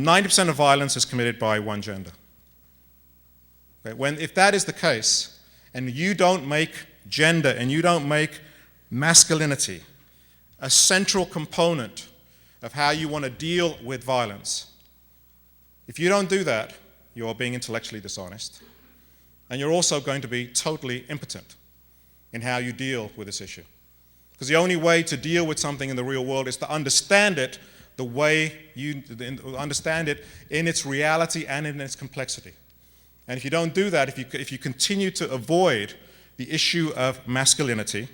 90% of violence is committed by one gender. Okay? If that is the case, and you don't make gender and you don't make masculinity a central component of how you want to deal with violence, if you don't do that, you're being intellectually dishonest. And you're also going to be totally impotent in how you deal with this issue. Because the only way to deal with something in the real world is to understand it the way you understand it in its reality and in its complexity. And if you don't do that, if you continue to avoid the issue of masculinity,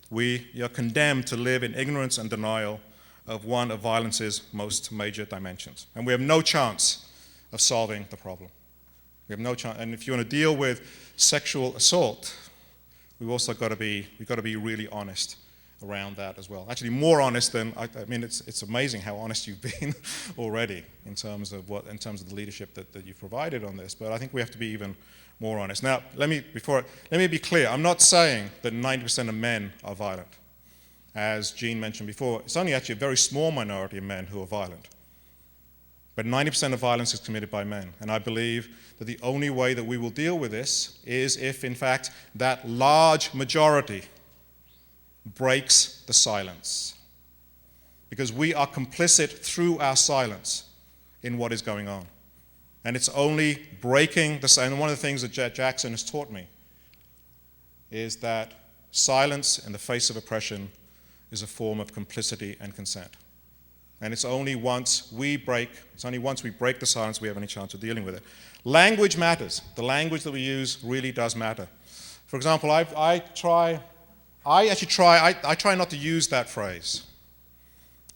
we are condemned to live in ignorance and denial of one of violence's most major dimensions. And we have no chance of solving the problem. We have no chance. And if you want to deal with sexual assault, we've also got to be really honest around that as well. Actually, more honest than I mean. It's amazing how honest you've been already in terms of the leadership that you've provided on this. But I think we have to be even more honest. Now, let me be clear. I'm not saying that 90% of men are violent. As Jean mentioned before, it's only actually a very small minority of men who are violent. But 90% of violence is committed by men. And I believe that the only way that we will deal with this is if, in fact, that large majority breaks the silence. Because we are complicit through our silence in what is going on. And it's only breaking the silence. And one of the things that Jackson has taught me is that silence in the face of oppression is a form of complicity and consent. And it's only once we break the silence we have any chance of dealing with it. Language matters. The language that we use really does matter. For example, I try not to use that phrase,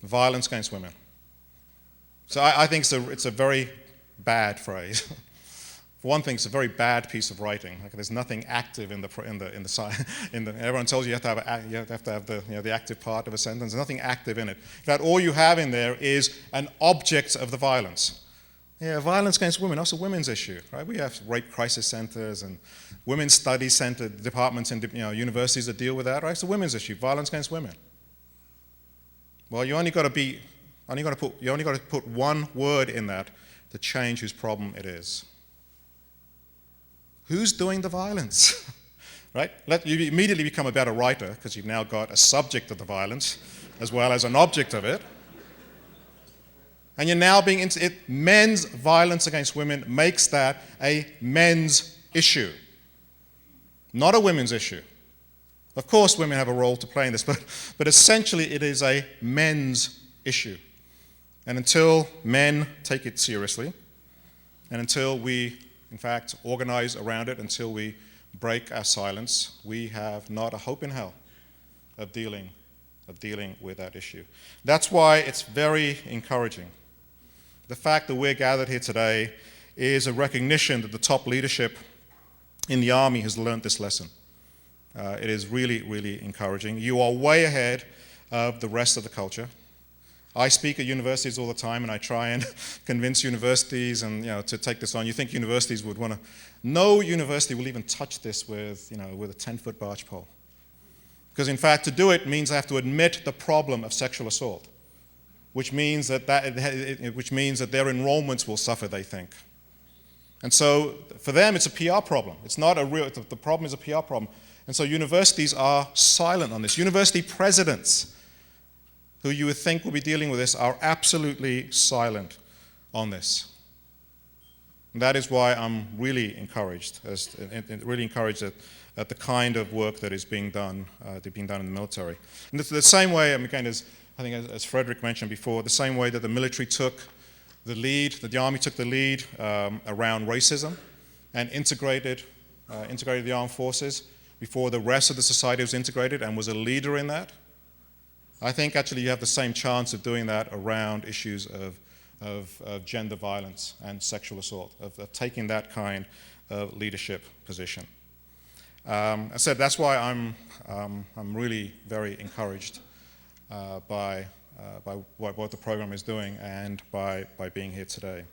violence against women. So I think it's a very bad phrase. For one thing, it's a very bad piece of writing. Like, there's nothing active in the everyone tells you you have to have the active part of a sentence. There's nothing active in it. In fact, all you have in there is an object of the violence. Yeah, violence against women, that's a women's issue, right? We have rape crisis centers and women's studies center departments in universities that deal with that, right? It's a women's issue, violence against women. Well, you only got to put one word in that to change whose problem it is. Who's doing the violence? Right? You immediately become a better writer because you've now got a subject of the violence as well as an object of it. And you're now being into it. Men's violence against women makes that a men's issue, not a women's issue. Of course, women have a role to play in this, but essentially it is a men's issue. And until men take it seriously, and until we in fact, organize around it, until we break our silence, we have not a hope in hell of dealing with that issue. That's why it's very encouraging. The fact that we're gathered here today is a recognition that the top leadership in the Army has learned this lesson. It is really, really encouraging. You are way ahead of the rest of the culture. I speak at universities all the time, and I try and convince universities to take this on. You think universities would want to? No university will even touch this with a 10-foot barge pole, because in fact, to do it means they have to admit the problem of sexual assault, which means that their enrollments will suffer. They think, and so for them, it's a PR problem. It's not a real. The problem is a PR problem, and so universities are silent on this. University presidents, who you would think will be dealing with this, are absolutely silent on this. And that is why I'm really encouraged, at the kind of work that is being done in the military. And it's the same way, again, as Frederick mentioned before, the same way that the military took the lead, that the Army took the lead around racism and integrated the armed forces before the rest of the society was integrated and was a leader in that. I think actually you have the same chance of doing that around issues of gender violence and sexual assault, of taking that kind of leadership position. I said that's why I'm really very encouraged by what the program is doing and by being here today.